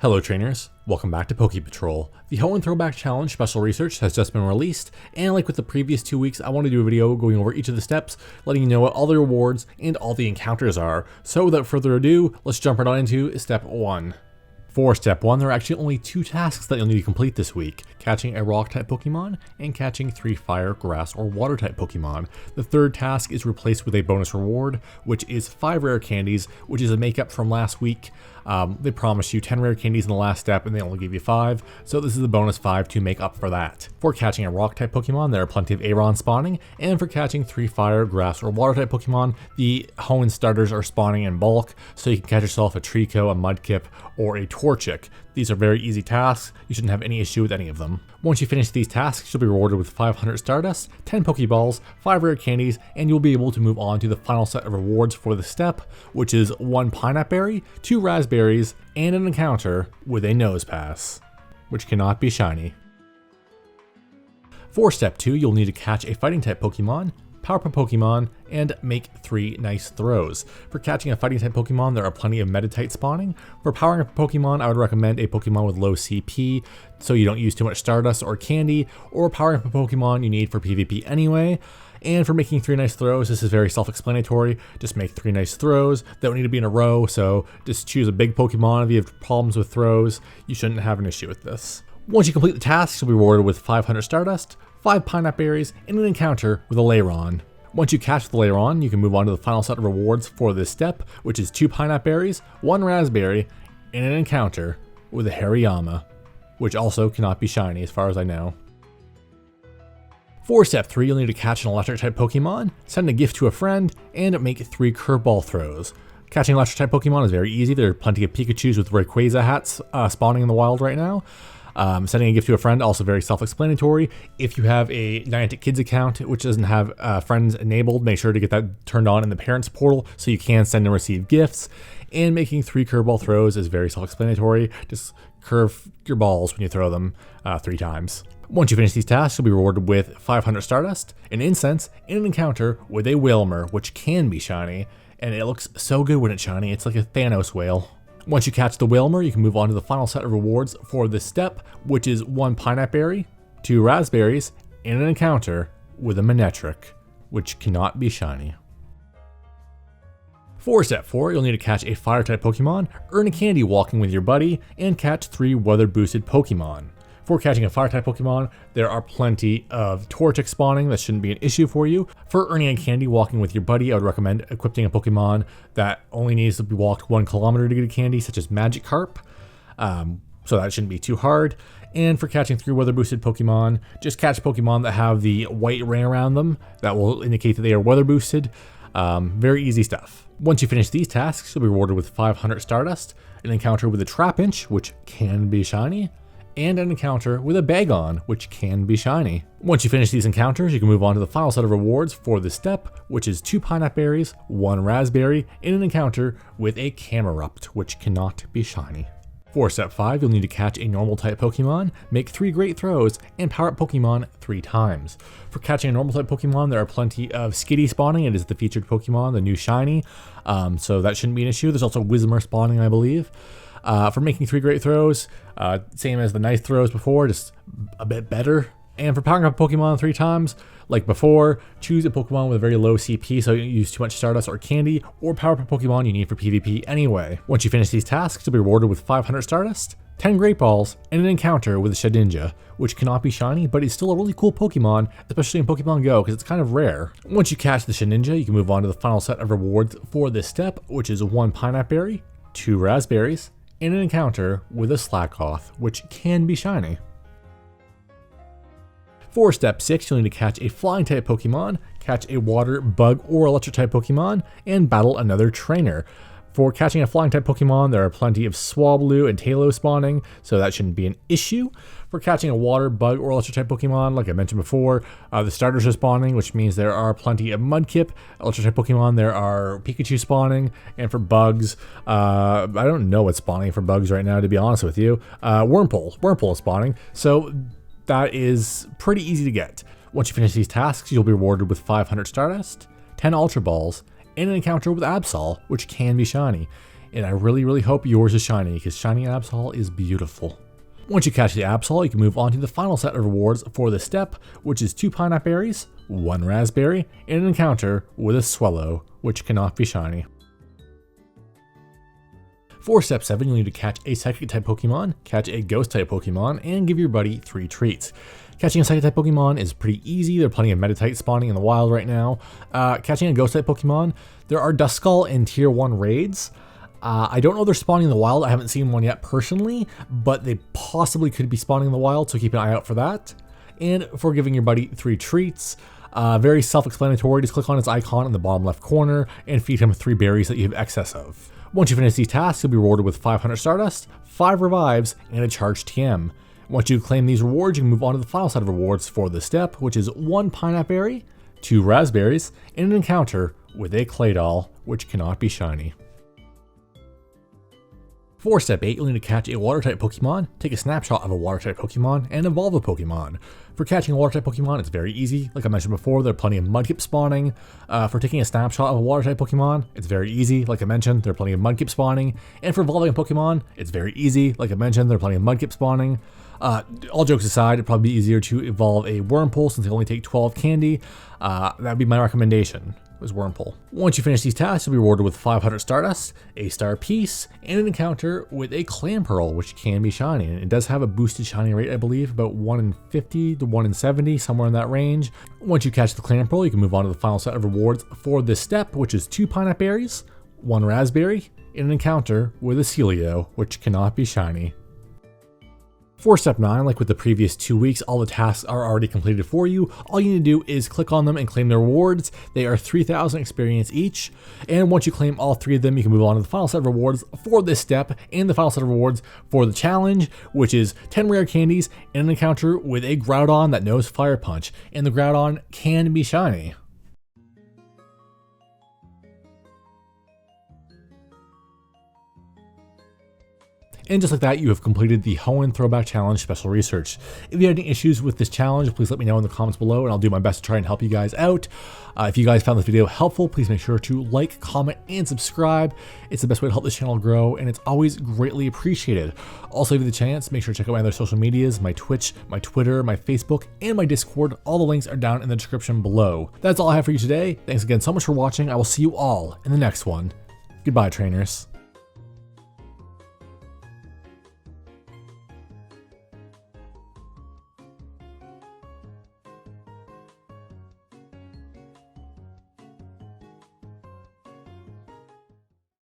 Hello trainers, welcome back to Poke Patrol. The Hoenn Throwback Challenge Special Research has just been released, and like with the previous 2 weeks, I want to do a video going over each of the steps, letting you know what all the rewards and all the encounters are. So without further ado, let's jump right on into step 1. For step 1, there are actually only 2 tasks that you'll need to complete this week: catching a rock-type Pokemon and catching 3 fire, grass, or water-type Pokemon. The third task is replaced with a bonus reward, which is 5 rare candies, which is a makeup from last week. They promised you 10 rare candies in the last step and they only gave you 5, so this is a bonus 5 to make up for that. For catching a rock-type Pokemon, there are plenty of Aron spawning, and for catching 3 fire, grass, or water-type Pokemon, the Hoenn starters are spawning in bulk, so you can catch yourself a Trico, a Mudkip, or a Torchic. These are very easy tasks, you shouldn't have any issue with any of them. Once you finish these tasks, you'll be rewarded with 500 Stardust, 10 Pokeballs, 5 rare candies, and you'll be able to move on to the final set of rewards for the step, which is 1 Pineapple Berry, 2 Raspberries, and an encounter with a Nose Pass, which cannot be shiny. For step 2, you'll need to catch a Fighting-type Pokemon, Power-type Pokemon, and make 3 nice throws. For catching a Fighting-type Pokemon, there are plenty of Meditite spawning. For powering up a Pokemon, I would recommend a Pokemon with low CP, so you don't use too much Stardust or Candy, or powering up a Pokemon you need for PvP anyway. And for making 3 nice throws, this is very self-explanatory. Just make 3 nice throws. They don't need to be in a row, so just choose a big Pokemon. If you have problems with throws, you shouldn't have an issue with this. Once you complete the tasks, you'll be rewarded with 500 Stardust, 5 Pineapple Berries, and an encounter with a Lairon. Once you catch the Lairon, you can move on to the final set of rewards for this step, which is 2 Pineapple Berries, 1 Raspberry, and an encounter with a Hariyama, which also cannot be shiny as far as I know. For step 3, you'll need to catch an Electric-type Pokemon, send a gift to a friend, and make 3 curveball throws. Catching Electric-type Pokemon is very easy. There are plenty of Pikachus with Rayquaza hats spawning in the wild right now. Sending a gift to a friend, also very self-explanatory. If you have a Niantic Kids account, which doesn't have friends enabled, make sure to get that turned on in the parents portal so you can send and receive gifts. And making 3 curveball throws is very self-explanatory. Just curve your balls when you throw them 3 times. Once you finish these tasks, you'll be rewarded with 500 Stardust, an Incense, and an encounter with a Whalmer, which can be shiny. And it looks so good when it's shiny, it's like a Thanos whale. Once you catch the Whalmer, you can move on to the final set of rewards for this step, which is 1 Pineapple Berry, 2 Raspberries, and an encounter with a Manectric, which cannot be shiny. For step 4, you'll need to catch a Fire-type Pokemon, earn a candy walking with your buddy, and catch 3 weather-boosted Pokemon. For catching a Fire-type Pokemon, there are plenty of Torchic spawning that shouldn't be an issue for you. For earning a candy walking with your buddy, I would recommend equipping a Pokemon that only needs to be walked 1 kilometer to get a candy, such as Magikarp. So that shouldn't be too hard. And for catching 3 weather-boosted Pokemon, just catch Pokemon that have the white ring around them. That will indicate that they are weather-boosted. Very easy stuff. Once you finish these tasks, you'll be rewarded with 500 Stardust, an encounter with a Trapinch, which can be shiny, and an encounter with a Bagon, which can be shiny. Once you finish these encounters, you can move on to the final set of rewards for this step, which is 2 Pineapple Berries, 1 Raspberry, and an encounter with a Camerupt, which cannot be shiny. For step 5, you'll need to catch a Normal-type Pokemon, make 3 great throws, and power up Pokemon 3 times. For catching a Normal-type Pokemon, there are plenty of Skitty spawning. It is the featured Pokemon, the new shiny, so that shouldn't be an issue. There's also Whismur spawning, I believe. For making 3 great throws, same as the nice throws before, just a bit better. And for powering up a Pokemon 3 times, like before, choose a Pokemon with a very low CP so you don't use too much Stardust or Candy, or power up a Pokemon you need for PvP anyway. Once you finish these tasks, you'll be rewarded with 500 Stardust, 10 Great Balls, and an encounter with a Shedinja, which cannot be shiny, but is still a really cool Pokemon, especially in Pokemon Go, because it's kind of rare. Once you catch the Shedinja, you can move on to the final set of rewards for this step, which is 1 Pineapple Berry, 2 Raspberries, and an encounter with a Slakoth, which can be shiny. For step 6, you'll need to catch a Flying-type Pokemon, catch a Water, Bug, or Electric-type Pokemon, and battle another trainer. For catching a Flying-type Pokemon, there are plenty of Swablu and Taillow spawning, so that shouldn't be an issue. For catching a Water, Bug, or Electric-type Pokemon, like I mentioned before, the starters are spawning, which means there are plenty of Mudkip. Electric-type Pokemon, there are Pikachu spawning, and for bugs, I don't know what's spawning for bugs right now, to be honest with you. Wurmple is spawning, so that is pretty easy to get. Once you finish these tasks, you'll be rewarded with 500 Stardust, 10 Ultra Balls, and an encounter with Absol, which can be shiny. and I really hope yours is shiny, because shiny Absol is beautiful. Once you catch the Absol, you can move on to the final set of rewards for this step, which is 2 pineapple berries, 1 raspberry, and an encounter with a Swellow, which cannot be shiny. For step 7, you'll need to catch a Psychic-type Pokemon, catch a Ghost-type Pokemon, and give your buddy 3 treats. Catching a Psychic-type Pokemon is pretty easy. There are plenty of Meditite spawning in the wild right now. Catching a Ghost-type Pokemon, there are Duskull in Tier 1 raids. I don't know if they're spawning in the wild. I haven't seen one yet personally, but they possibly could be spawning in the wild, so keep an eye out for that. And for giving your buddy 3 treats, very self-explanatory. Just click on his icon in the bottom left corner and feed him 3 berries that you have excess of. Once you finish these tasks, you'll be rewarded with 500 Stardust, 5 Revives, and a Charged TM. Once you claim these rewards, you can move on to the final set of rewards for this step, which is 1 Pineapple Berry, 2 Raspberries, and an encounter with a Claydol, which cannot be shiny. For step 8, you'll need to catch a Water-type Pokemon, take a snapshot of a Water-type Pokemon, and evolve a Pokemon. For catching a Water-type Pokemon, it's very easy. Like I mentioned before, there are plenty of Mudkip spawning. For taking a snapshot of a Water-type Pokemon, it's very easy. Like I mentioned, there are plenty of Mudkip spawning. And for evolving a Pokemon, it's very easy. Like I mentioned, there are plenty of Mudkip spawning. All jokes aside, it'd probably be easier to evolve a Wurmple since they only take 12 candy. That'd be my recommendation. Was Wurmple. Once you finish these tasks, you'll be rewarded with 500 Stardust, a Star Piece, and an encounter with a Clamperl, which can be shiny. And it does have a boosted shiny rate, I believe, about 1 in 50 to 1 in 70, somewhere in that range. Once you catch the Clamperl, you can move on to the final set of rewards for this step, which is 2 Pineapple Berries, 1 Raspberry, and an encounter with a Celio, which cannot be shiny. For step 9, like with the previous 2 weeks, all the tasks are already completed for you. All you need to do is click on them and claim the rewards. They are 3,000 experience each. And once you claim all 3 of them, you can move on to the final set of rewards for this step and the final set of rewards for the challenge, which is 10 rare candies and an encounter with a Groudon that knows Fire Punch. And the Groudon can be shiny. And just like that, you have completed the Hoenn Throwback Challenge Special Research. If you have any issues with this challenge, please let me know in the comments below and I'll do my best to try and help you guys out. If you guys found this video helpful, please make sure to like, comment, and subscribe. It's the best way to help this channel grow and it's always greatly appreciated. Also, if you have the chance, make sure to check out my other social medias, my Twitch, my Twitter, my Facebook, and my Discord. All the links are down in the description below. That's all I have for you today. Thanks again so much for watching. I will see you all in the next one. Goodbye, trainers.